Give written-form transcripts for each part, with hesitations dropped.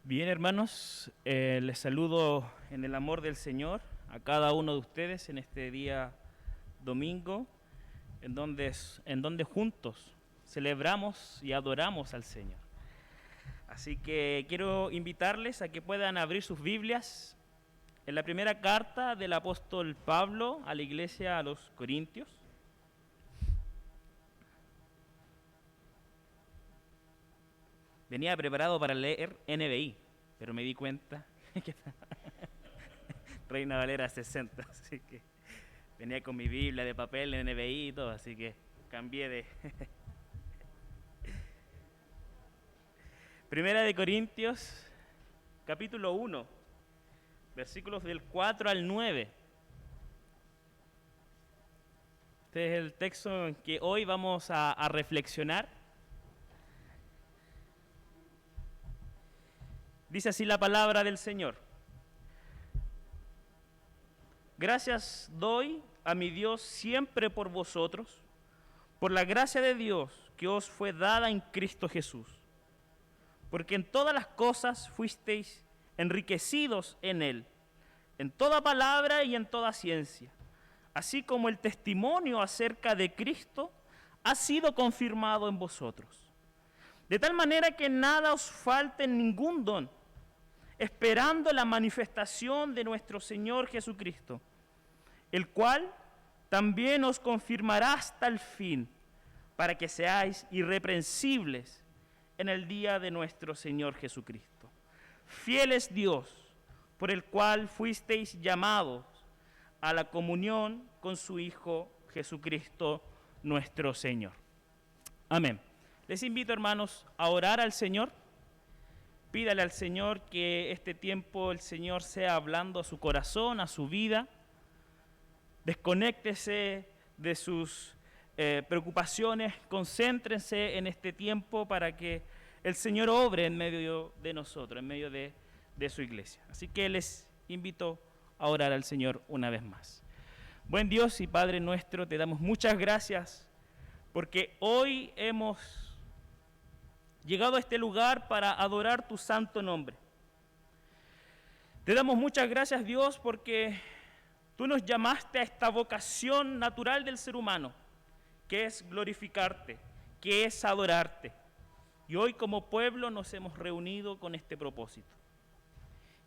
Bien, hermanos, les saludo en el amor del Señor a cada uno de ustedes en este día domingo, en donde juntos celebramos y adoramos al Señor. Así que quiero invitarles a que puedan abrir sus Biblias en la primera carta del apóstol Pablo a la iglesia a los Corintios. Venía preparado para leer NBI, pero me di cuenta que Reina Valera 60, así que venía con mi Biblia de papel, NBI y todo, así que cambié de... Primera de Corintios, capítulo 1, versículos del 4 al 9. Este es el texto en que hoy vamos a reflexionar. Dice así la palabra del Señor. Gracias doy a mi Dios siempre por vosotros, por la gracia de Dios que os fue dada en Cristo Jesús. Porque en todas las cosas fuisteis enriquecidos en Él, en toda palabra y en toda ciencia, así como el testimonio acerca de Cristo ha sido confirmado en vosotros. De tal manera que nada os falte en ningún don, esperando la manifestación de nuestro Señor Jesucristo, el cual también os confirmará hasta el fin, para que seáis irreprensibles en el día de nuestro Señor Jesucristo. Fiel es Dios, por el cual fuisteis llamados a la comunión con su Hijo Jesucristo nuestro Señor. Amén. Les invito, hermanos, a orar al Señor. Pídale al Señor que este tiempo el Señor sea hablando a su corazón, a su vida. Desconéctese de sus preocupaciones, concéntrense en este tiempo para que el Señor obre en medio de nosotros, en medio de su iglesia. Así que les invito a orar al Señor una vez más. Buen Dios y Padre nuestro, te damos muchas gracias porque hoy hemos llegado a este lugar para adorar tu santo nombre. Te damos muchas gracias, Dios, porque tú nos llamaste a esta vocación natural del ser humano, que es glorificarte, que es adorarte. Y hoy como pueblo nos hemos reunido con este propósito.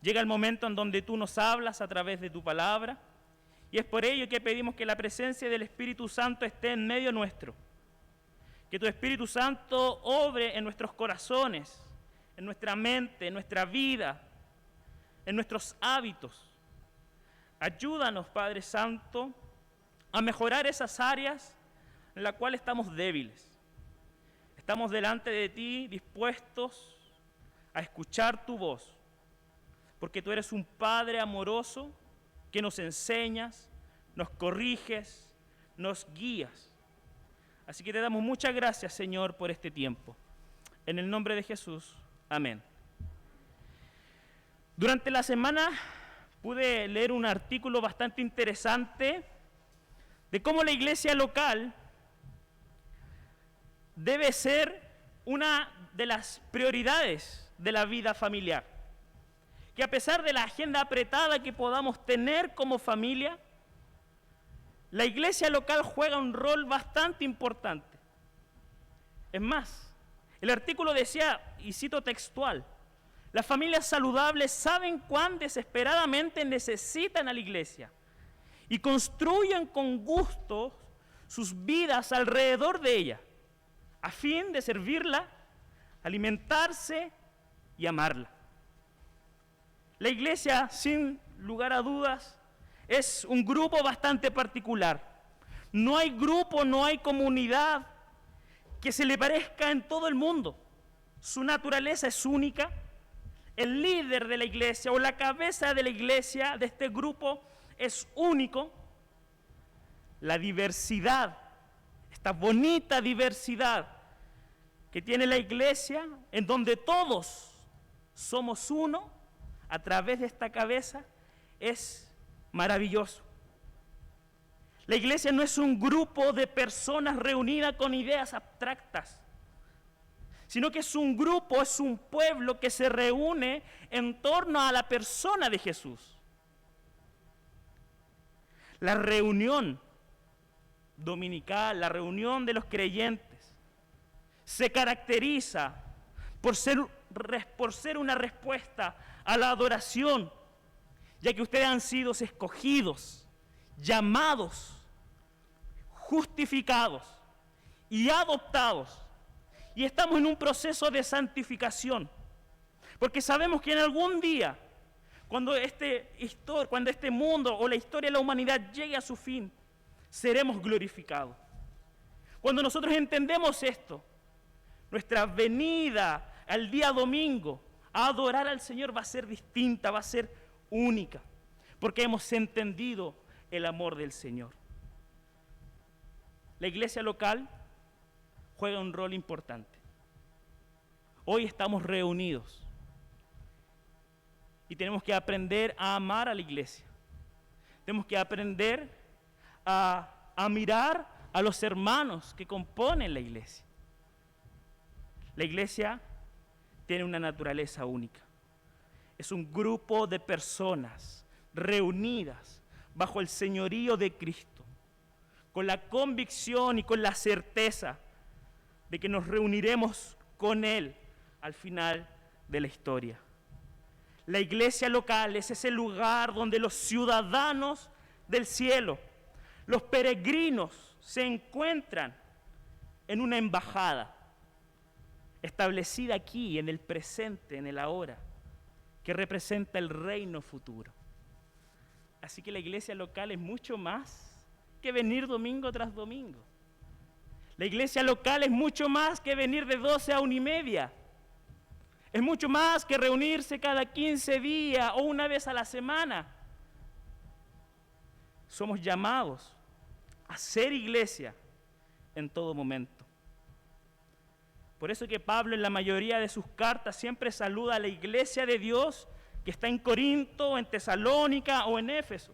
Llega el momento en donde tú nos hablas a través de tu palabra, y es por ello que pedimos que la presencia del Espíritu Santo esté en medio nuestro. Que tu Espíritu Santo obre en nuestros corazones, en nuestra mente, en nuestra vida, en nuestros hábitos. Ayúdanos, Padre Santo, a mejorar esas áreas en las cuales estamos débiles. Estamos delante de ti dispuestos a escuchar tu voz, porque tú eres un Padre amoroso que nos enseñas, nos corriges, nos guías. Así que te damos muchas gracias, Señor, por este tiempo. En el nombre de Jesús, amén. Durante la semana pude leer un artículo bastante interesante de cómo la iglesia local debe ser una de las prioridades de la vida familiar. Que a pesar de la agenda apretada que podamos tener como familia, la iglesia local juega un rol bastante importante. Es más, el artículo decía, y cito textual, las familias saludables saben cuán desesperadamente necesitan a la iglesia y construyen con gusto sus vidas alrededor de ella, a fin de servirla, alimentarse y amarla. La iglesia, sin lugar a dudas, es un grupo bastante particular. No hay grupo, no hay comunidad que se le parezca en todo el mundo. Su naturaleza es única. El líder de la iglesia o la cabeza de la iglesia de este grupo es único. La diversidad, esta bonita diversidad que tiene la iglesia, en donde todos somos uno a través de esta cabeza, es maravilloso. La iglesia no es un grupo de personas reunidas con ideas abstractas, sino que es un grupo, es un pueblo que se reúne en torno a la persona de Jesús. La reunión dominical, la reunión de los creyentes, se caracteriza por ser una respuesta a la adoración, ya que ustedes han sido escogidos, llamados, justificados y adoptados. Y estamos en un proceso de santificación, porque sabemos que en algún día, cuando este mundo o la historia de la humanidad llegue a su fin, seremos glorificados. Cuando nosotros entendemos esto, nuestra venida al día domingo a adorar al Señor va a ser distinta, va a ser única, porque hemos entendido el amor del Señor. La iglesia local juega un rol importante. Hoy estamos reunidos y tenemos que aprender a amar a la iglesia. Tenemos que aprender a mirar a los hermanos que componen la iglesia. La iglesia tiene una naturaleza única. Es un grupo de personas reunidas bajo el señorío de Cristo, con la convicción y con la certeza de que nos reuniremos con Él al final de la historia. La iglesia local es ese lugar donde los ciudadanos del cielo, los peregrinos, se encuentran en una embajada establecida aquí, en el presente, en el ahora, que representa el reino futuro. Así que la iglesia local es mucho más que venir domingo tras domingo. La iglesia local es mucho más que venir de 12 a 1:30. Es mucho más que reunirse cada 15 días o una vez a la semana. Somos llamados a ser iglesia en todo momento. Por eso que Pablo en la mayoría de sus cartas siempre saluda a la iglesia de Dios que está en Corinto, en Tesalónica o en Éfeso.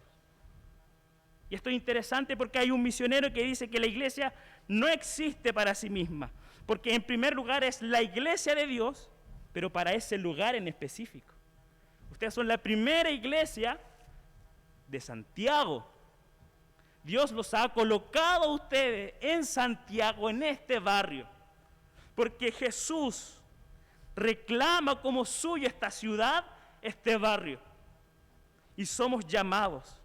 Y esto es interesante porque hay un misionero que dice que la iglesia no existe para sí misma, porque en primer lugar es la iglesia de Dios, pero para ese lugar en específico. Ustedes son la primera iglesia de Santiago. Dios los ha colocado a ustedes en Santiago, en este barrio, porque Jesús reclama como suya esta ciudad, este barrio. Y somos llamados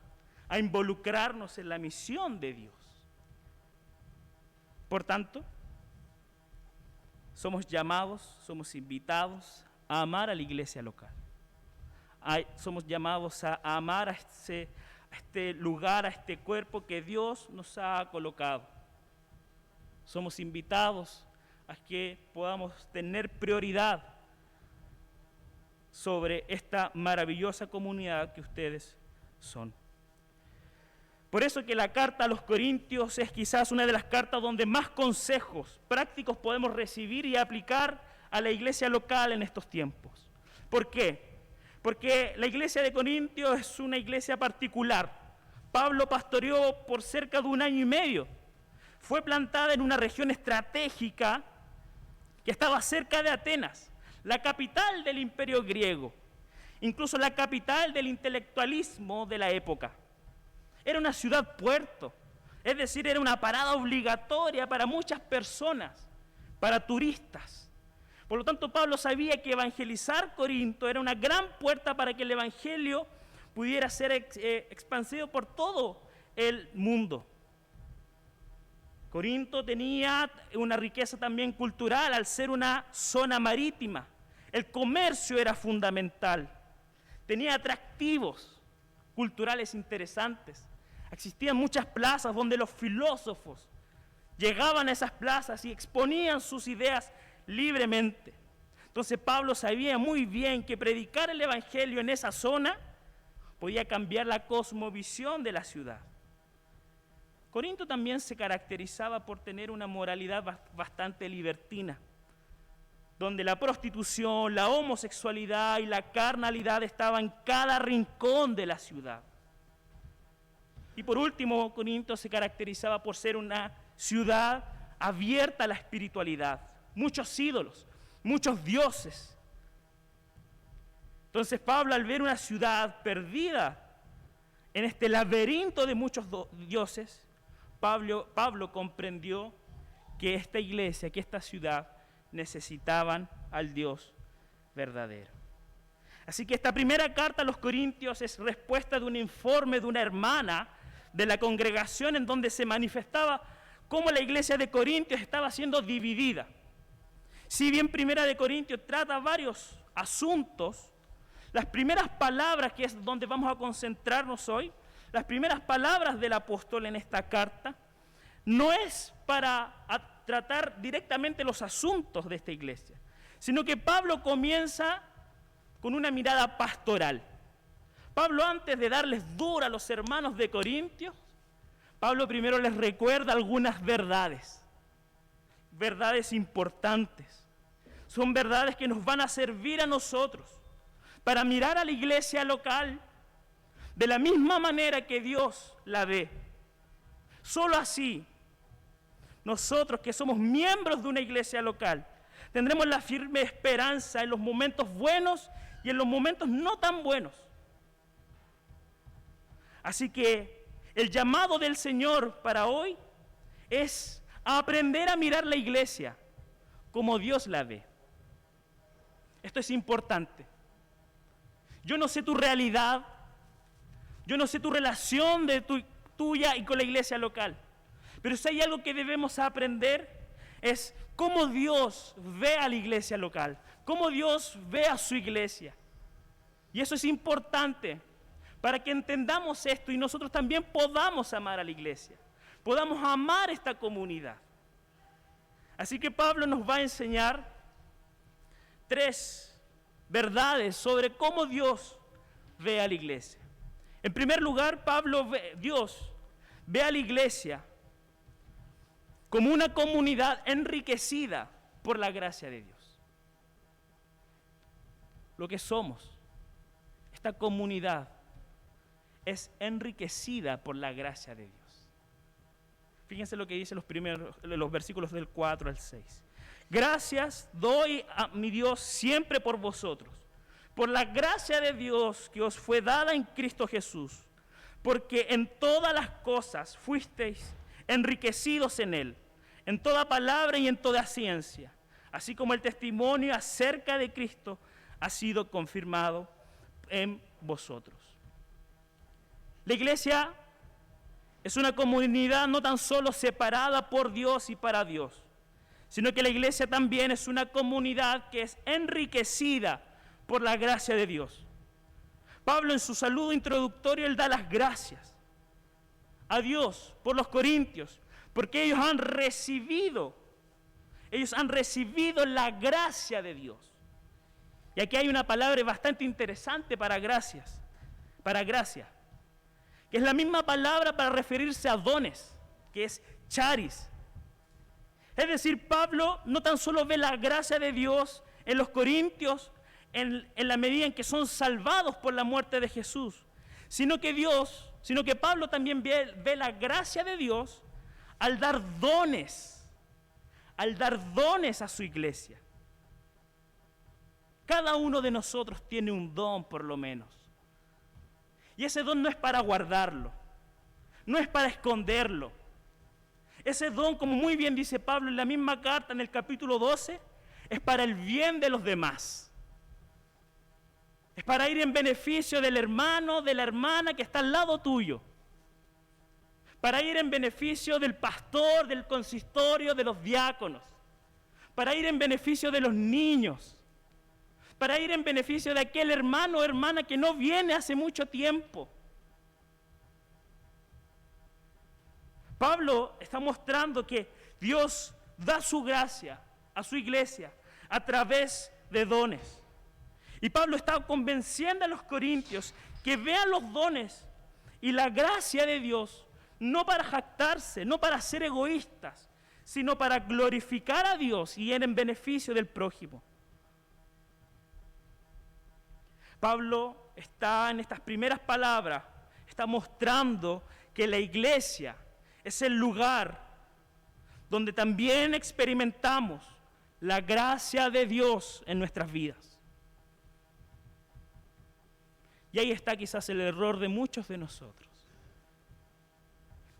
a involucrarnos en la misión de Dios. Por tanto, somos llamados, somos invitados a amar a la iglesia local. Somos llamados a amar a este lugar, a este cuerpo que Dios nos ha colocado. Somos invitados a que podamos tener prioridad sobre esta maravillosa comunidad que ustedes son. Por eso que la carta a los Corintios es quizás una de las cartas donde más consejos prácticos podemos recibir y aplicar a la iglesia local en estos tiempos. ¿Por qué? Porque la iglesia de Corintios es una iglesia particular. Pablo pastoreó por cerca de 1 año y medio. Fue plantada en una región estratégica que estaba cerca de Atenas, la capital del imperio griego, incluso la capital del intelectualismo de la época. Era una ciudad puerto, es decir, era una parada obligatoria para muchas personas, para turistas. Por lo tanto, Pablo sabía que evangelizar Corinto era una gran puerta para que el evangelio pudiera ser expandido por todo el mundo. Corinto tenía una riqueza también cultural al ser una zona marítima. El comercio era fundamental. Tenía atractivos culturales interesantes. Existían muchas plazas donde los filósofos llegaban a esas plazas y exponían sus ideas libremente. Entonces Pablo sabía muy bien que predicar el evangelio en esa zona podía cambiar la cosmovisión de la ciudad. Corinto también se caracterizaba por tener una moralidad bastante libertina, donde la prostitución, la homosexualidad y la carnalidad estaban en cada rincón de la ciudad. Y por último, Corinto se caracterizaba por ser una ciudad abierta a la espiritualidad. Muchos ídolos, muchos dioses. Entonces Pablo, al ver una ciudad perdida en este laberinto de muchos dioses, Pablo comprendió que esta iglesia, que esta ciudad necesitaban al Dios verdadero. Así que esta primera carta a los Corintios es respuesta de un informe de una hermana de la congregación en donde se manifestaba cómo la iglesia de Corintios estaba siendo dividida. Si bien Primera de Corintios trata varios asuntos, las primeras palabras, que es donde vamos a concentrarnos hoy, las primeras palabras del apóstol en esta carta, no es para tratar directamente los asuntos de esta iglesia, sino que Pablo comienza con una mirada pastoral. Pablo, antes de darles duro a los hermanos de Corintios, Pablo primero les recuerda algunas verdades importantes. Son verdades que nos van a servir a nosotros para mirar a la iglesia local de la misma manera que Dios la ve. Solo así, nosotros que somos miembros de una iglesia local, tendremos la firme esperanza en los momentos buenos y en los momentos no tan buenos. Así que el llamado del Señor para hoy es a aprender a mirar la iglesia como Dios la ve. Esto es importante. Yo no sé tu realidad, yo no sé tu relación tuya y con la iglesia local, pero si hay algo que debemos aprender es cómo Dios ve a la iglesia local, cómo Dios ve a su iglesia. Y eso es importante para que entendamos esto y nosotros también podamos amar a la iglesia, podamos amar esta comunidad. Así que Pablo nos va a enseñar 3 verdades sobre cómo Dios ve a la iglesia. En primer lugar, Dios ve a la iglesia como una comunidad enriquecida por la gracia de Dios. Lo que somos, esta comunidad, es enriquecida por la gracia de Dios. Fíjense lo que dice los versículos del 4 al 6. Gracias doy a mi Dios siempre por vosotros, por la gracia de Dios que os fue dada en Cristo Jesús, porque en todas las cosas fuisteis enriquecidos en Él, en toda palabra y en toda ciencia, así como el testimonio acerca de Cristo ha sido confirmado en vosotros. La iglesia es una comunidad no tan solo separada por Dios y para Dios, sino que la iglesia también es una comunidad que es enriquecida por la gracia de Dios. Pablo, en su saludo introductorio, él da las gracias a Dios por los corintios, porque ellos han recibido la gracia de Dios. Y aquí hay una palabra bastante interesante para gracia, que es la misma palabra para referirse a dones, que es charis. Es decir, Pablo no tan solo ve la gracia de Dios en los corintios en la medida en que son salvados por la muerte de Jesús, sino que Pablo también ve la gracia de Dios al dar dones a su iglesia. Cada uno de nosotros tiene un don, por lo menos. Y ese don no es para guardarlo, no es para esconderlo. Ese don, como muy bien dice Pablo en la misma carta, en el capítulo 12, es para el bien de los demás. Es para ir en beneficio del hermano, de la hermana que está al lado tuyo. Para ir en beneficio del pastor, del consistorio, de los diáconos. Para ir en beneficio de los niños. Para ir en beneficio de aquel hermano o hermana que no viene hace mucho tiempo. Pablo está mostrando que Dios da su gracia a su iglesia a través de dones. Y Pablo está convenciendo a los corintios que vean los dones y la gracia de Dios no para jactarse, no para ser egoístas, sino para glorificar a Dios y ir en beneficio del prójimo. Pablo está en estas primeras palabras, está mostrando que la iglesia es el lugar donde también experimentamos la gracia de Dios en nuestras vidas. Y ahí está quizás el error de muchos de nosotros.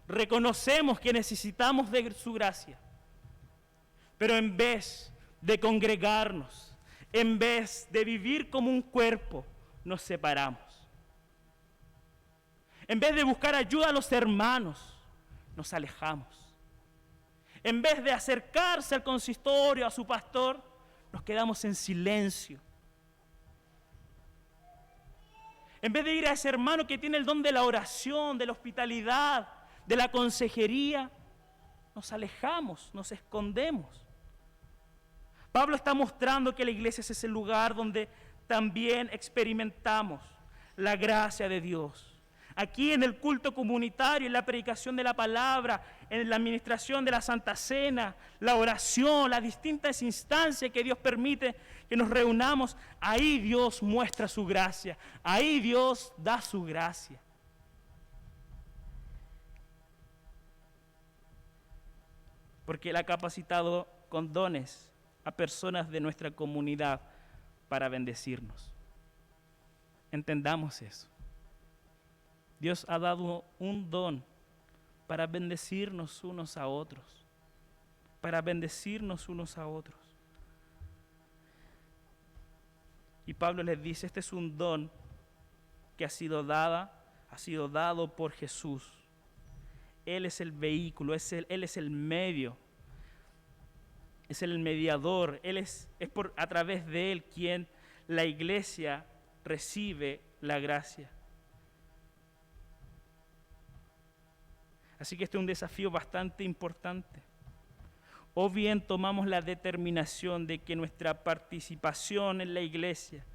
Reconocemos que necesitamos de su gracia, pero en vez de congregarnos, en vez de vivir como un cuerpo, nos separamos. En vez de buscar ayuda a los hermanos, nos alejamos. En vez de acercarse al consistorio, a su pastor, nos quedamos en silencio. En vez de ir a ese hermano que tiene el don de la oración, de la hospitalidad, de la consejería, nos alejamos, nos escondemos. Pablo está mostrando que la iglesia es ese lugar donde también experimentamos la gracia de Dios. Aquí en el culto comunitario, en la predicación de la palabra, en la administración de la Santa Cena, la oración, las distintas instancias que Dios permite que nos reunamos, ahí Dios muestra su gracia, ahí Dios da su gracia. Porque Él ha capacitado con dones a personas de nuestra comunidad para bendecirnos. Entendamos eso. Dios ha dado un don para bendecirnos unos a otros. Para bendecirnos unos a otros. Y Pablo les dice, este es un don que ha sido dado por Jesús. Él es el vehículo, Él es el medio, es el mediador. Es a través de Él quien la iglesia recibe la gracia. Así que este es un desafío bastante importante. O bien tomamos la determinación de que nuestra participación en la iglesia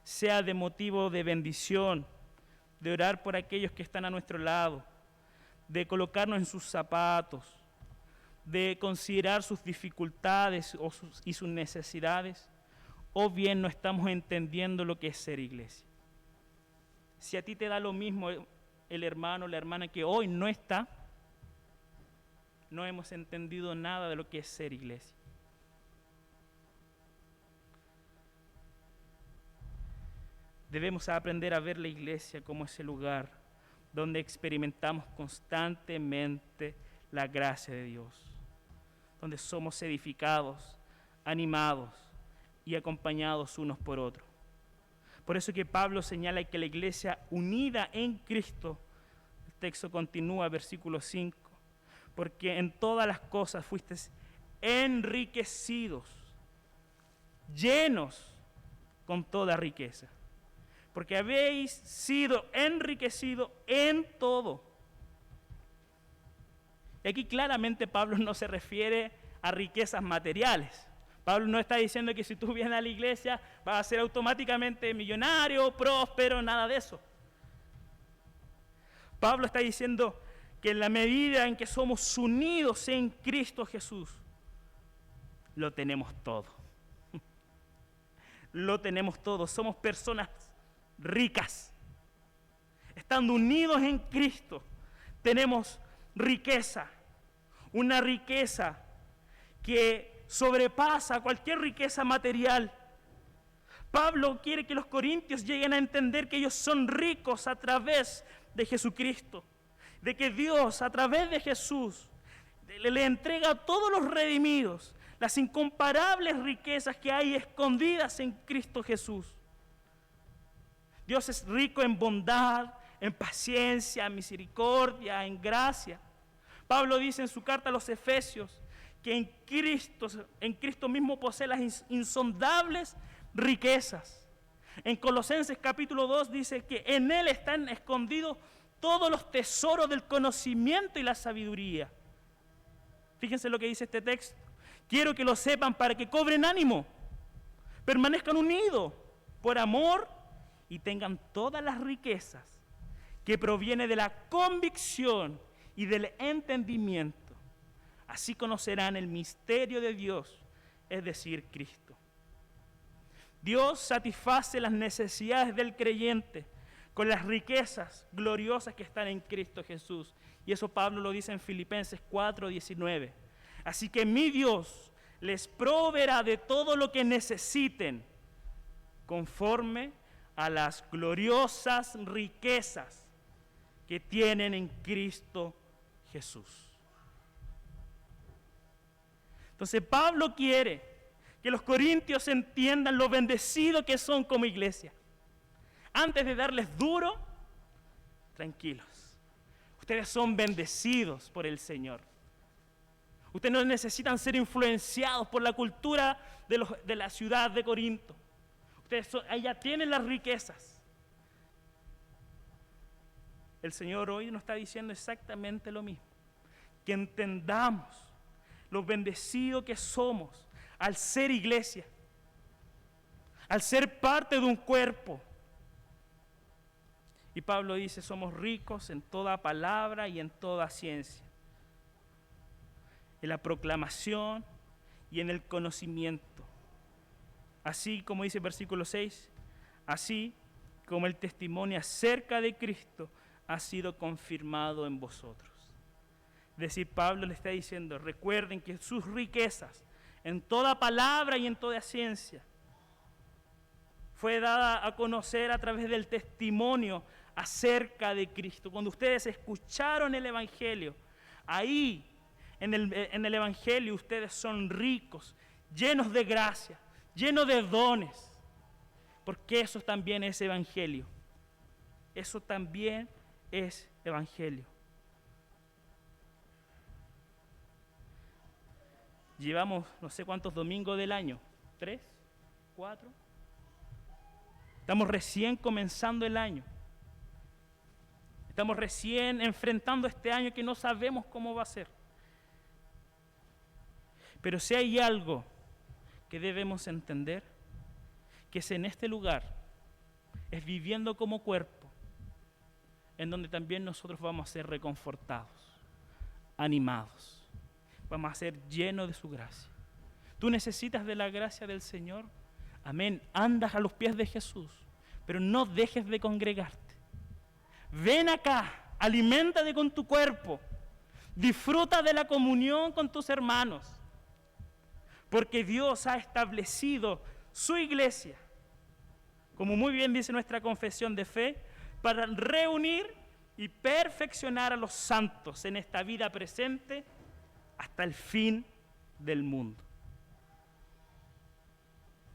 sea de motivo de bendición, de orar por aquellos que están a nuestro lado, de colocarnos en sus zapatos, de considerar sus dificultades y sus necesidades, o bien no estamos entendiendo lo que es ser iglesia. Si a ti te da lo mismo el hermano o la hermana que hoy no está, no hemos entendido nada de lo que es ser iglesia. Debemos aprender a ver la iglesia como ese lugar donde experimentamos constantemente la gracia de Dios, donde somos edificados, animados y acompañados unos por otros. Por eso que Pablo señala que la iglesia unida en Cristo, el texto continúa, versículo 5, porque en todas las cosas fuisteis enriquecidos, llenos con toda riqueza, porque habéis sido enriquecidos en todo. Y aquí claramente Pablo no se refiere a riquezas materiales. Pablo no está diciendo que si tú vienes a la iglesia vas a ser automáticamente millonario, próspero, nada de eso. Pablo está diciendo que en la medida en que somos unidos en Cristo Jesús, lo tenemos todo. Lo tenemos todo. Somos personas ricas. Estando unidos en Cristo, tenemos riqueza. Una riqueza que sobrepasa cualquier riqueza material. Pablo quiere que los corintios lleguen a entender que ellos son ricos a través de Jesucristo. De que Dios, a través de Jesús, le entrega a todos los redimidos las incomparables riquezas que hay escondidas en Cristo Jesús. Dios es rico en bondad, en paciencia, en misericordia, en gracia. Pablo dice en su carta a los Efesios que en Cristo mismo posee las insondables riquezas. En Colosenses capítulo 2 dice que en Él están escondidos todos los tesoros del conocimiento y la sabiduría. Fíjense lo que dice este texto. Quiero que lo sepan para que cobren ánimo, permanezcan unidos por amor y tengan todas las riquezas que proviene de la convicción y del entendimiento. Así conocerán el misterio de Dios, es decir, Cristo. Dios satisface las necesidades del creyente con las riquezas gloriosas que están en Cristo Jesús. Y eso Pablo lo dice en Filipenses 4:19. Así que mi Dios les proveerá de todo lo que necesiten, conforme a las gloriosas riquezas que tienen en Cristo Jesús. Entonces Pablo quiere que los corintios entiendan lo bendecidos que son como iglesia. Antes de darles duro, tranquilos. Ustedes son bendecidos por el Señor. Ustedes no necesitan ser influenciados por la cultura de la ciudad de Corinto. Ustedes ya tienen las riquezas. El Señor hoy nos está diciendo exactamente lo mismo. Que entendamos lo bendecidos que somos al ser iglesia, al ser parte de un cuerpo. Y Pablo dice, somos ricos en toda palabra y en toda ciencia, en la proclamación y en el conocimiento. Así como dice el versículo 6, así como el testimonio acerca de Cristo ha sido confirmado en vosotros. Es decir, Pablo le está diciendo, recuerden que sus riquezas en toda palabra y en toda ciencia fue dada a conocer a través del testimonio acerca de Cristo. Cuando ustedes escucharon el Evangelio, ahí en el Evangelio ustedes son ricos, llenos de gracia, llenos de dones, porque eso también es Evangelio. Eso también es Evangelio. Llevamos no sé cuántos domingos del año, 3, 4. Estamos recién comenzando el año. Estamos recién enfrentando este año que no sabemos cómo va a ser. Pero si hay algo que debemos entender, que es en este lugar, es viviendo como cuerpo, en donde también nosotros vamos a ser reconfortados, animados, vamos a ser llenos de su gracia. Tú necesitas de la gracia del Señor, amén, andas a los pies de Jesús, pero no dejes de congregarte. Ven acá, aliméntate con tu cuerpo, disfruta de la comunión con tus hermanos, porque Dios ha establecido su iglesia, como muy bien dice nuestra confesión de fe, para reunir y perfeccionar a los santos en esta vida presente hasta el fin del mundo.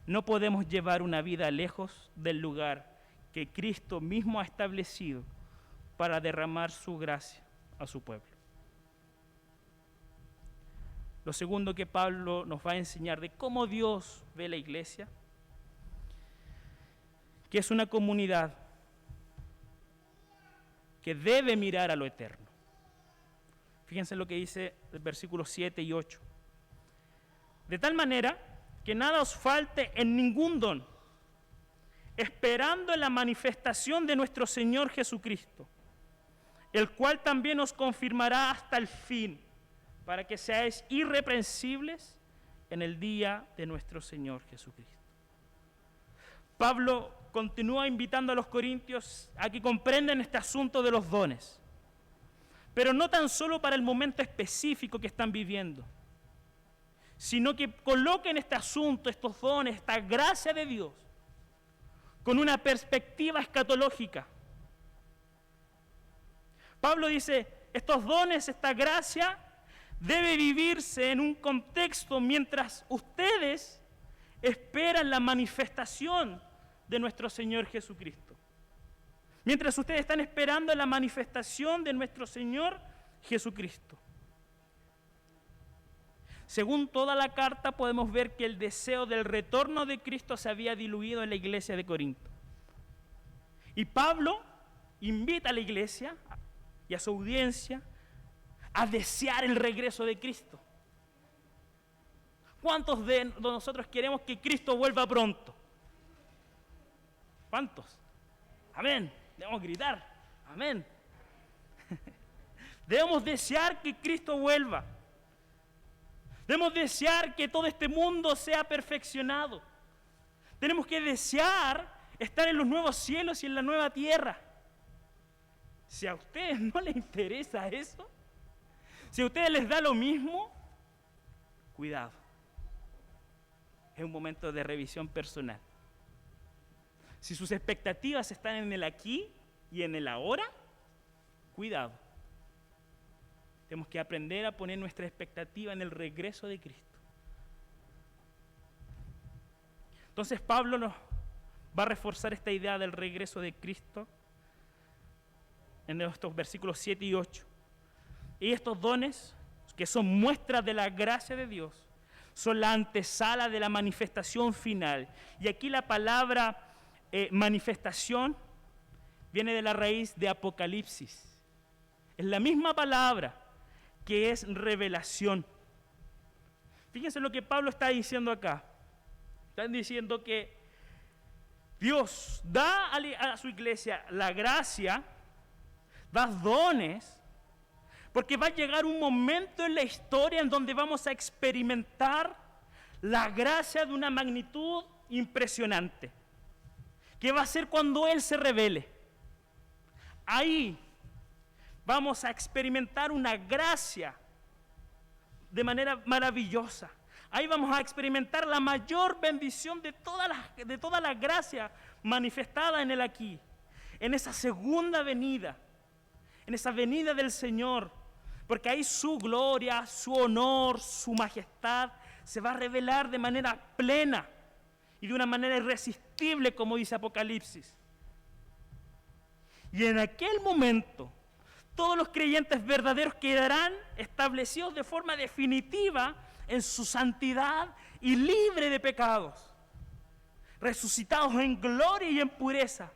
No podemos llevar una vida lejos del lugar que Cristo mismo ha establecido para derramar su gracia a su pueblo. Lo segundo que Pablo nos va a enseñar de cómo Dios ve la iglesia, que es una comunidad que debe mirar a lo eterno. Fíjense lo que dice el versículo 7 y 8. De tal manera que nada os falte en ningún don, esperando en la manifestación de nuestro Señor Jesucristo, el cual también os confirmará hasta el fin, para que seáis irreprensibles en el día de nuestro Señor Jesucristo. Pablo continúa invitando a los corintios a que comprendan este asunto de los dones, pero no tan solo para el momento específico que están viviendo, sino que coloquen este asunto, estos dones, esta gracia de Dios, con una perspectiva escatológica. Pablo dice, estos dones, esta gracia, debe vivirse en un contexto mientras ustedes esperan la manifestación de nuestro Señor Jesucristo. Mientras ustedes están esperando la manifestación de nuestro Señor Jesucristo. Según toda la carta podemos ver que el deseo del retorno de Cristo se había diluido en la iglesia de Corinto. Y Pablo invita a la iglesia y a su audiencia a desear el regreso de Cristo. ¿Cuántos de nosotros queremos que Cristo vuelva pronto? ¿Cuántos? Amén. Debemos gritar. Amén. Debemos desear que Cristo vuelva. Debemos desear que todo este mundo sea perfeccionado. Tenemos que desear estar en los nuevos cielos y en la nueva tierra. Si a ustedes no les interesa eso, si a ustedes les da lo mismo, cuidado. es un momento de revisión personal. Si sus expectativas están en el aquí y en el ahora, cuidado. Tenemos que aprender a poner nuestra expectativa en el regreso de Cristo. Entonces Pablo nos va a reforzar esta idea del regreso de Cristo en estos versículos 7 y 8. Y estos dones, que son muestras de la gracia de Dios, son la antesala de la manifestación final. Y aquí la palabra manifestación viene de la raíz de Apocalipsis. Es la misma palabra que es revelación. Fíjense lo que Pablo está diciendo acá. Están diciendo que Dios da a su iglesia la gracia, da dones, porque va a llegar un momento en la historia en donde vamos a experimentar la gracia de una magnitud impresionante, que va a ser cuando Él se revele. Ahí vamos a experimentar una gracia de manera maravillosa. Ahí vamos a experimentar la mayor bendición de toda la gracia manifestada en el aquí, en esa segunda venida, en esa venida del Señor, porque ahí su gloria, su honor, su majestad se va a revelar de manera plena y de una manera irresistible, como dice Apocalipsis. Y en aquel momento, todos los creyentes verdaderos quedarán establecidos de forma definitiva en su santidad y libre de pecados, resucitados en gloria y en pureza,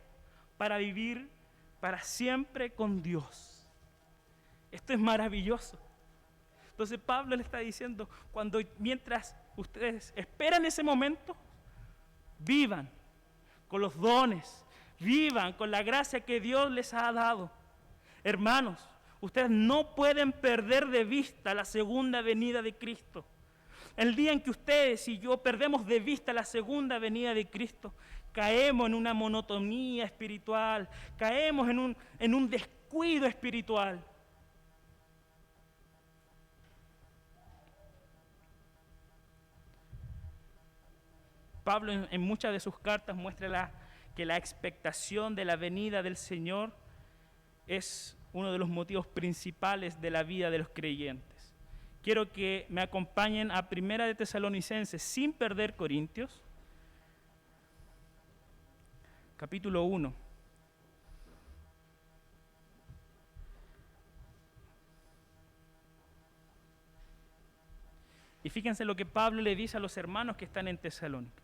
para vivir para siempre con Dios. Esto es maravilloso. Entonces Pablo le está diciendo, mientras ustedes esperan ese momento, vivan con los dones, vivan con la gracia que Dios les ha dado. Hermanos, ustedes no pueden perder de vista la segunda venida de Cristo. El día en que ustedes y yo perdemos de vista la segunda venida de Cristo, caemos en una monotonía espiritual, caemos en un descuido espiritual. Pablo en muchas de sus cartas muestra que la expectación de la venida del Señor es uno de los motivos principales de la vida de los creyentes. Quiero que me acompañen a Primera de Tesalonicenses, sin perder Corintios, capítulo 1. Y fíjense lo que Pablo le dice a los hermanos que están en Tesalónica,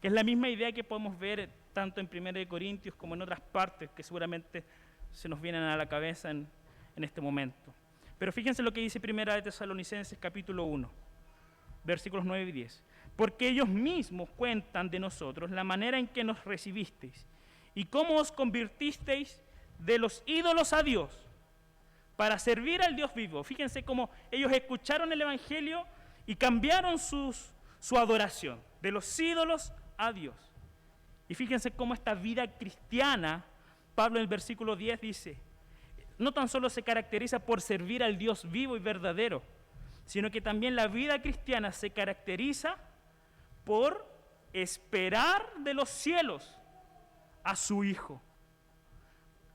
que es la misma idea que podemos ver tanto en 1 Corintios como en otras partes que seguramente se nos vienen a la cabeza en este momento. Pero fíjense lo que dice 1 Tesalonicenses capítulo 1, versículos 9 y 10. Porque ellos mismos cuentan de nosotros la manera en que nos recibisteis y cómo os convirtisteis de los ídolos a Dios para servir al Dios vivo. Fíjense cómo ellos escucharon el Evangelio y cambiaron su adoración de los ídolos a Dios. Y fíjense cómo esta vida cristiana, Pablo en el versículo 10 dice, no tan solo se caracteriza por servir al Dios vivo y verdadero, sino que también la vida cristiana se caracteriza por esperar de los cielos a su Hijo.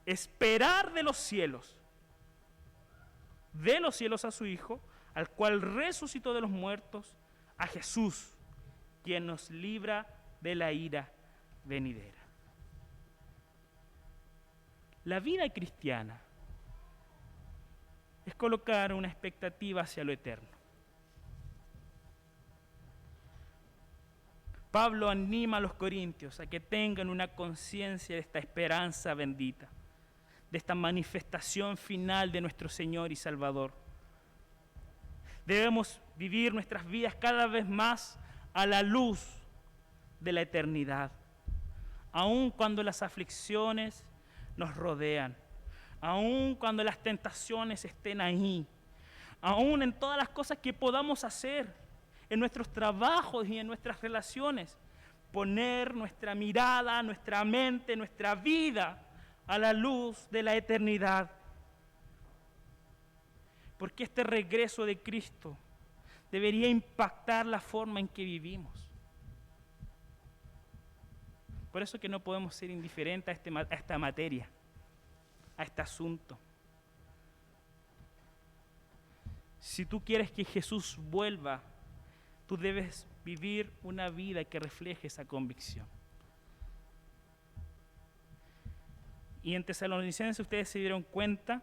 Esperar de los cielos a su Hijo, al cual resucitó de los muertos, a Jesús, quien nos libra de la ira venidera. La vida cristiana es colocar una expectativa hacia lo eterno. Pablo anima a los corintios a que tengan una conciencia de esta esperanza bendita, de esta manifestación final de nuestro Señor y Salvador. Debemos vivir nuestras vidas cada vez más a la luz de la eternidad, aun cuando las aflicciones nos rodean, aun cuando las tentaciones estén ahí, aun en todas las cosas que podamos hacer, en nuestros trabajos y en nuestras relaciones, poner nuestra mirada, nuestra mente, nuestra vida a la luz de la eternidad. Porque este regreso de Cristo debería impactar la forma en que vivimos. Por eso que no podemos ser indiferentes a esta materia, a este asunto. Si tú quieres que Jesús vuelva, tú debes vivir una vida que refleje esa convicción. Y en Tesalonicenses ustedes se dieron cuenta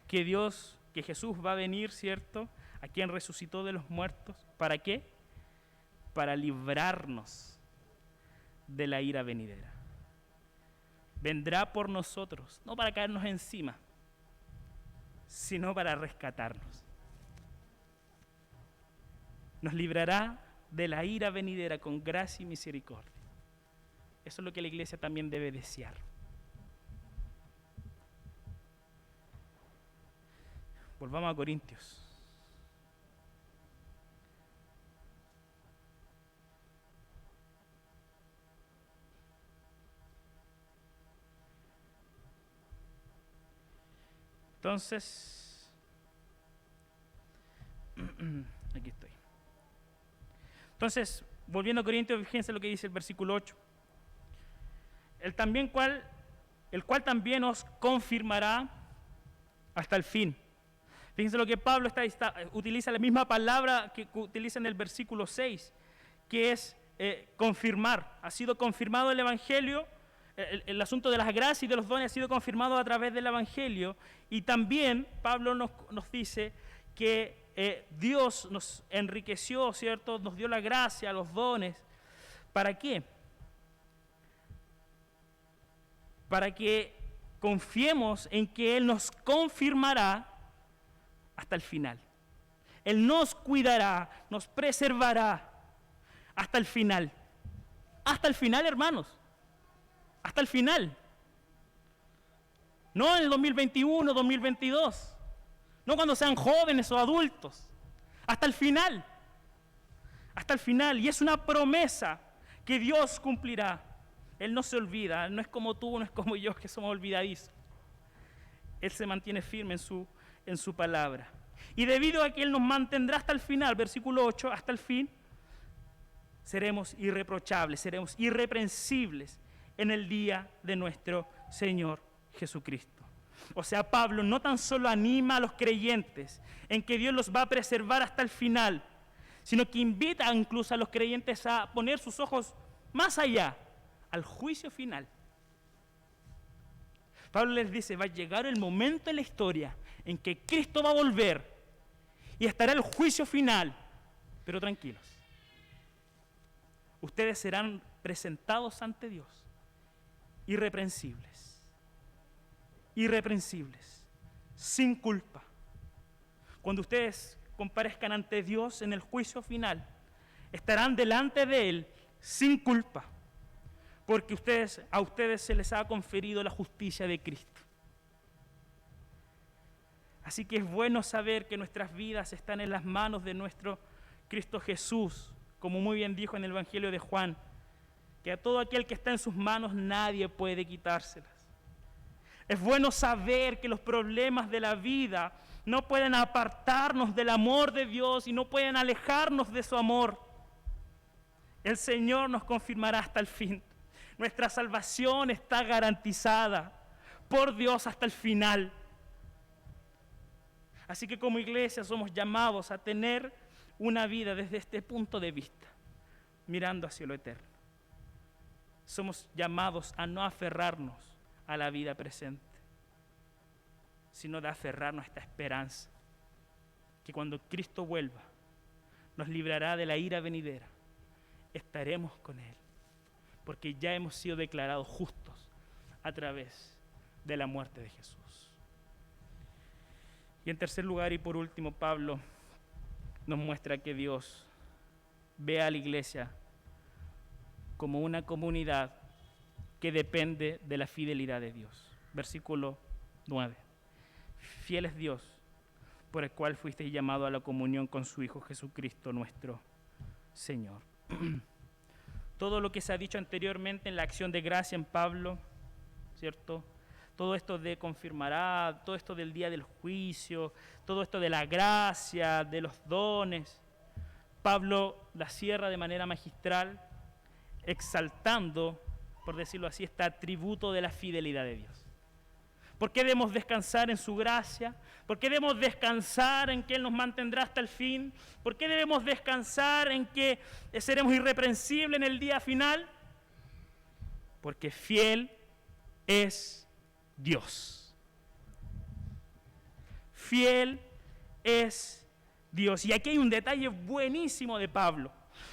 que Jesús va a venir, ¿cierto?, a quien resucitó de los muertos. ¿Para qué? Para librarnos de la ira venidera. Vendrá por nosotros, no para caernos encima, sino para rescatarnos. Nos librará de la ira venidera con gracia y misericordia. Eso es lo que la iglesia también debe desear. Volvamos a Corintios. Entonces, aquí estoy. Entonces, volviendo a Corintios, fíjense lo que dice el versículo 8. El cual también os confirmará hasta el fin. Fíjense lo que Pablo utiliza la misma palabra que utiliza en el versículo 6, que es confirmar. Ha sido confirmado el Evangelio, el asunto de las gracias y de los dones ha sido confirmado a través del Evangelio. Y también Pablo nos dice que Dios nos enriqueció, ¿cierto? Nos dio la gracia, los dones. ¿Para qué? Para que confiemos en que Él nos confirmará hasta el final. Él nos cuidará, nos preservará hasta el final. Hasta el final, hermanos. Hasta el final. No en el 2021, 2022. No cuando sean jóvenes o adultos. Hasta el final. Hasta el final. Y es una promesa que Dios cumplirá. Él no se olvida. No es como tú, no es como yo, que somos olvidadizos. Él se mantiene firme en su palabra. Y debido a que Él nos mantendrá hasta el final, versículo 8, hasta el fin, seremos irreprochables, seremos irreprensibles en el día de nuestro Señor Jesucristo. O sea, Pablo no tan solo anima a los creyentes en que Dios los va a preservar hasta el final, sino que invita incluso a los creyentes a poner sus ojos más allá, al juicio final. Pablo les dice, va a llegar el momento en la historia en que Cristo va a volver y estará el juicio final, pero tranquilos. Ustedes serán presentados ante Dios, irreprensibles, sin culpa. Cuando ustedes comparezcan ante Dios en el juicio final, estarán delante de Él sin culpa, porque a ustedes se les ha conferido la justicia de Cristo. Así que es bueno saber que nuestras vidas están en las manos de nuestro Cristo Jesús, como muy bien dijo en el Evangelio de Juan, que a todo aquel que está en sus manos nadie puede quitárselas. Es bueno saber que los problemas de la vida no pueden apartarnos del amor de Dios y no pueden alejarnos de su amor. El Señor nos confirmará hasta el fin. Nuestra salvación está garantizada por Dios hasta el final. Así que como iglesia somos llamados a tener una vida desde este punto de vista, mirando hacia lo eterno. Somos llamados a no aferrarnos a la vida presente, sino de aferrarnos a esta esperanza, que cuando Cristo vuelva, nos librará de la ira venidera. Estaremos con Él, porque ya hemos sido declarados justos a través de la muerte de Jesús. Y en tercer lugar y por último, Pablo nos muestra que Dios ve a la iglesia como una comunidad que depende de la fidelidad de Dios. Versículo 9. Fiel es Dios, por el cual fuisteis llamados a la comunión con su Hijo Jesucristo nuestro Señor. Todo lo que se ha dicho anteriormente en la acción de gracia en Pablo, ¿cierto? Todo esto de confirmará, todo esto del día del juicio, todo esto de la gracia, de los dones, Pablo la cierra de manera magistral exaltando, por decirlo así, este atributo de la fidelidad de Dios? ¿Por qué debemos descansar en su gracia? ¿Por qué debemos descansar en que Él nos mantendrá hasta el fin? ¿Por qué debemos descansar en que seremos irreprensibles en el día final? Porque fiel es Dios. Fiel es Dios. Y aquí hay un detalle buenísimo de Pablo.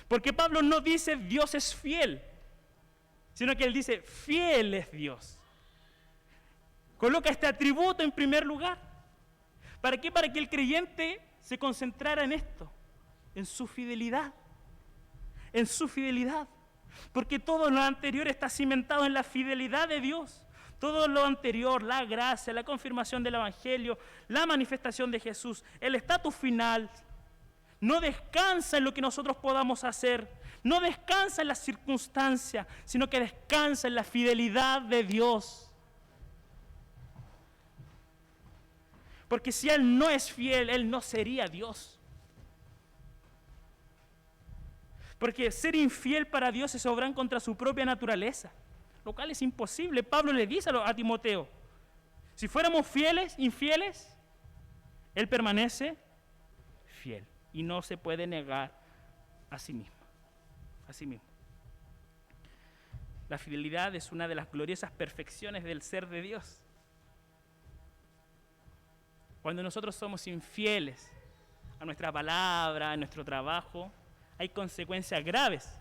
Porque Pablo no dice Dios es fiel, sino que él dice fiel es Dios. Coloca este atributo en primer lugar. ¿Para qué? Para que el creyente se concentrara en esto, en su fidelidad. En su fidelidad. Porque todo lo anterior está cimentado en la fidelidad de Dios. Todo lo anterior, la gracia, la confirmación del Evangelio, la manifestación de Jesús, el estatus final, no descansa en lo que nosotros podamos hacer, no descansa en las circunstancias, sino que descansa en la fidelidad de Dios. Porque si Él no es fiel, Él no sería Dios. Porque ser infiel para Dios es obrar contra su propia naturaleza, lo cual es imposible. Pablo le dice a Timoteo, si fuéramos infieles, Él permanece fiel y no se puede negar a sí mismo. A sí mismo. La fidelidad es una de las gloriosas perfecciones del ser de Dios. Cuando nosotros somos infieles a nuestra palabra, a nuestro trabajo, hay consecuencias graves.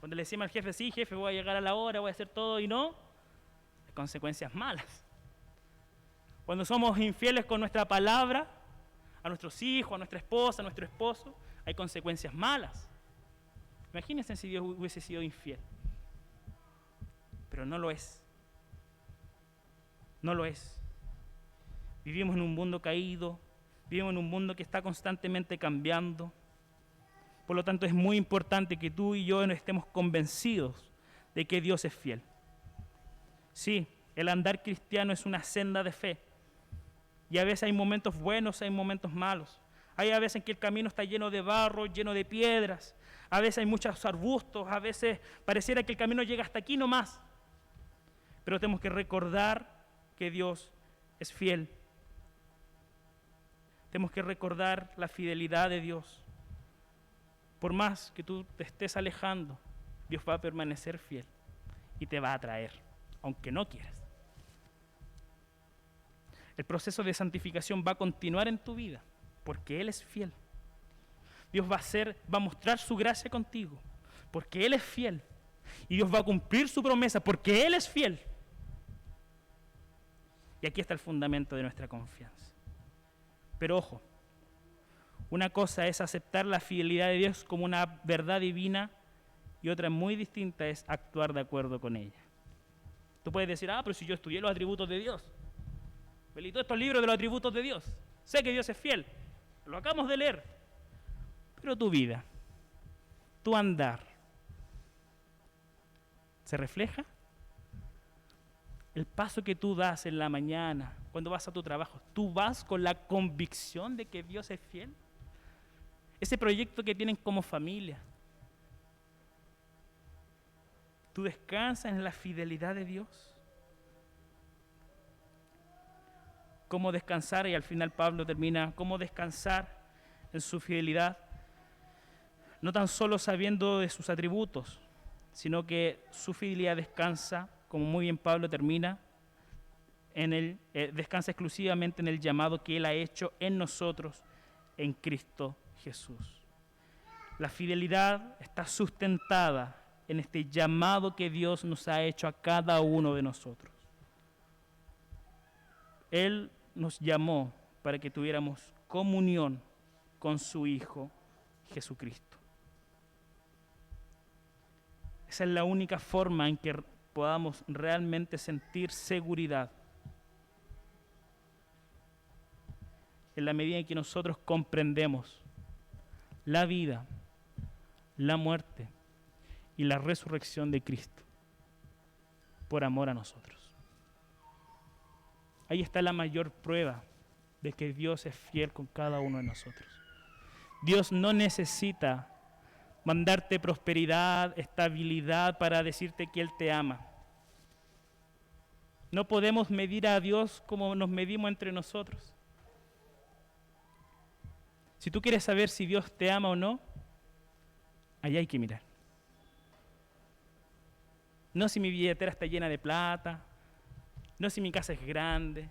Cuando le decimos al jefe, sí, jefe, voy a llegar a la hora, voy a hacer todo y no, hay consecuencias malas. Cuando somos infieles con nuestra palabra, a nuestros hijos, a nuestra esposa, a nuestro esposo, hay consecuencias malas. Imagínense si Dios hubiese sido infiel. Pero no lo es. No lo es. Vivimos en un mundo caído, vivimos en un mundo que está constantemente cambiando. Por lo tanto, es muy importante que tú y yo estemos convencidos de que Dios es fiel. Sí, el andar cristiano es una senda de fe. Y a veces hay momentos buenos, hay momentos malos. Hay a veces en que el camino está lleno de barro, lleno de piedras. A veces hay muchos arbustos, a veces pareciera que el camino llega hasta aquí nomás. Pero tenemos que recordar que Dios es fiel. Tenemos que recordar la fidelidad de Dios. Por más que tú te estés alejando, Dios va a permanecer fiel y te va a traer, aunque no quieras. El proceso de santificación va a continuar en tu vida, porque Él es fiel. Dios va a mostrar su gracia contigo, porque Él es fiel. Y Dios va a cumplir su promesa, porque Él es fiel. Y aquí está el fundamento de nuestra confianza. Pero ojo, una cosa es aceptar la fidelidad de Dios como una verdad divina y otra muy distinta es actuar de acuerdo con ella. Tú puedes decir, pero si yo estudié los atributos de Dios, leí todos estos libros de los atributos de Dios, sé que Dios es fiel, lo acabamos de leer, pero tu vida, tu andar, ¿se refleja? El paso que tú das en la mañana, cuando vas a tu trabajo, ¿tú vas con la convicción de que Dios es fiel? Ese proyecto que tienen como familia, ¿tú descansas en la fidelidad de Dios? ¿Cómo descansar? Y al final Pablo termina, ¿cómo descansar en su fidelidad? No tan solo sabiendo de sus atributos, sino que su fidelidad descansa, como muy bien Pablo termina, descansa exclusivamente en el llamado que Él ha hecho en nosotros, en Cristo Jesús. La fidelidad está sustentada en este llamado que Dios nos ha hecho a cada uno de nosotros. Él nos llamó para que tuviéramos comunión con su Hijo Jesucristo. Esa es la única forma en que podamos realmente sentir seguridad. En la medida en que nosotros comprendemos la vida, la muerte y la resurrección de Cristo por amor a nosotros. Ahí está la mayor prueba de que Dios es fiel con cada uno de nosotros. Dios no necesita mandarte prosperidad, estabilidad para decirte que Él te ama. No podemos medir a Dios como nos medimos entre nosotros. Si tú quieres saber si Dios te ama o no, allá hay que mirar. No si mi billetera está llena de plata, no si mi casa es grande.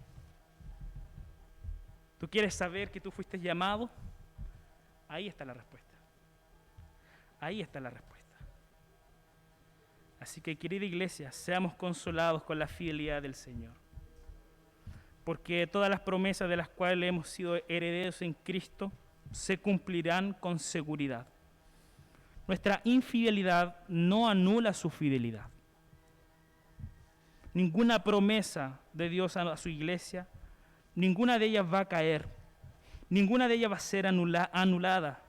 ¿Tú quieres saber que tú fuiste llamado? Ahí está la respuesta. Ahí está la respuesta. Así que, querida iglesia, seamos consolados con la fidelidad del Señor. Porque todas las promesas de las cuales hemos sido herederos en Cristo se cumplirán con seguridad. Nuestra infidelidad no anula su fidelidad. Ninguna promesa de Dios a su iglesia, ninguna de ellas va a caer. Ninguna de ellas va a ser anulada.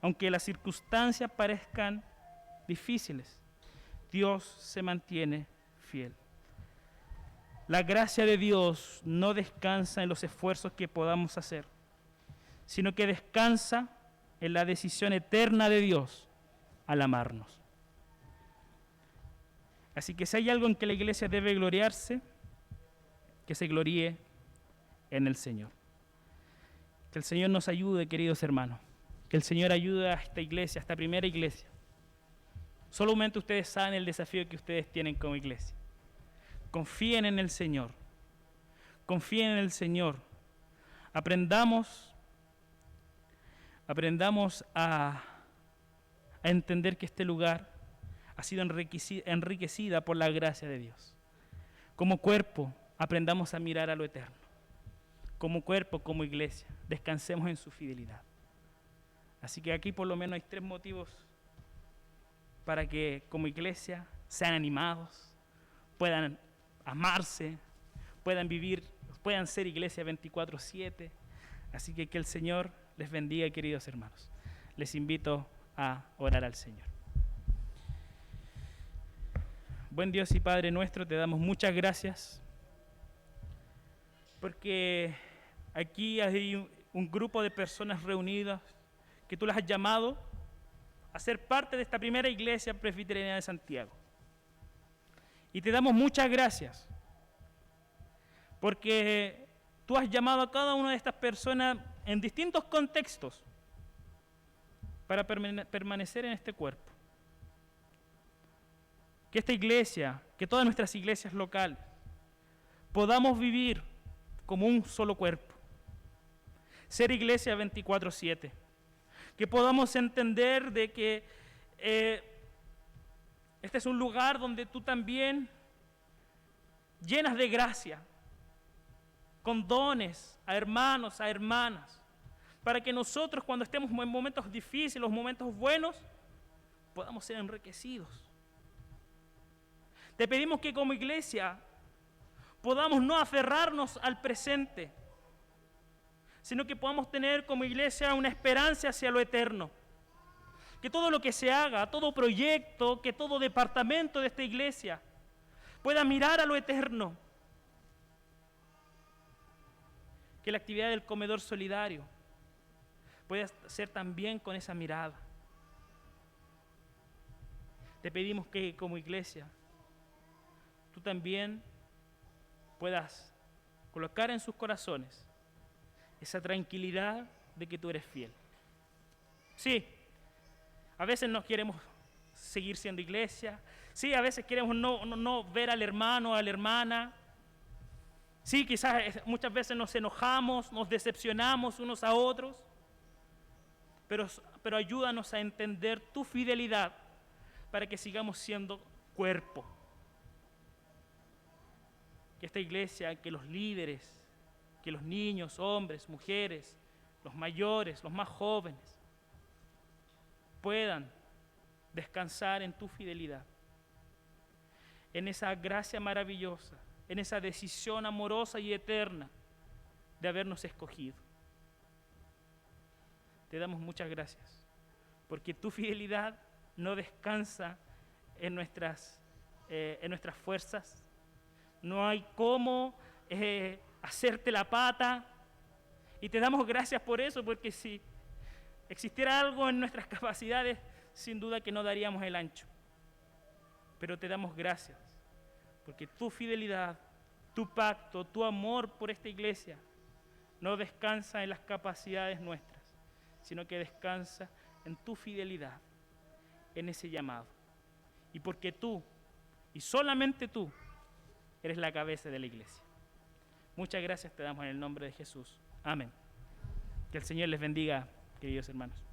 Aunque las circunstancias parezcan difíciles, Dios se mantiene fiel. La gracia de Dios no descansa en los esfuerzos que podamos hacer, sino que descansa en la decisión eterna de Dios al amarnos. Así que si hay algo en que la iglesia debe gloriarse, que se gloríe en el Señor. Que el Señor nos ayude, queridos hermanos. Que el Señor ayude a esta iglesia, a esta primera iglesia. Solamente ustedes saben el desafío que ustedes tienen como iglesia. Confíen en el Señor. Confíen en el Señor. Aprendamos a entender que este lugar ha sido enriquecida por la gracia de Dios. Como cuerpo, aprendamos a mirar a lo eterno. Como cuerpo, como iglesia, descansemos en su fidelidad. Así que aquí por lo menos hay 3 motivos para que como iglesia sean animados, puedan amarse, puedan ser iglesia 24/7. Así que el Señor les bendiga, queridos hermanos. Les invito a orar al Señor. Buen Dios y Padre nuestro, te damos muchas gracias porque aquí hay un grupo de personas reunidas que tú las has llamado a ser parte de esta primera iglesia presbiteriana de Santiago. Y te damos muchas gracias porque tú has llamado a cada una de estas personas en distintos contextos para permanecer en este cuerpo. Que esta iglesia, que todas nuestras iglesias locales, podamos vivir como un solo cuerpo. Ser iglesia 24/7. Que podamos entender de que este es un lugar donde tú también llenas de gracia, con dones a hermanos, a hermanas, para que nosotros cuando estemos en momentos difíciles, los momentos buenos, podamos ser enriquecidos. Te pedimos que como iglesia podamos no aferrarnos al presente, sino que podamos tener como iglesia una esperanza hacia lo eterno. Que todo lo que se haga, todo proyecto, que todo departamento de esta iglesia pueda mirar a lo eterno. Que la actividad del comedor solidario pueda ser también con esa mirada. Te pedimos que como iglesia tú también puedas colocar en sus corazones esa tranquilidad de que tú eres fiel. Sí, a veces no queremos seguir siendo iglesia. Sí, a veces queremos no ver al hermano o a la hermana. Sí, quizás muchas veces nos enojamos, nos decepcionamos unos a otros. Pero ayúdanos a entender tu fidelidad para que sigamos siendo cuerpo. Que esta iglesia, que los líderes, que los niños, hombres, mujeres, los mayores, los más jóvenes, puedan descansar en tu fidelidad, en esa gracia maravillosa, en esa decisión amorosa y eterna de habernos escogido. Te damos muchas gracias, porque tu fidelidad no descansa en nuestras fuerzas. No hay cómo hacerte la pata, y te damos gracias por eso, porque si existiera algo en nuestras capacidades, sin duda que no daríamos el ancho. Pero te damos gracias, porque tu fidelidad, tu pacto, tu amor por esta iglesia no descansa en las capacidades nuestras, sino que descansa en tu fidelidad, en ese llamado. Y porque tú, y solamente tú, eres la cabeza de la iglesia. Muchas gracias te damos en el nombre de Jesús. Amén. Que el Señor les bendiga, queridos hermanos.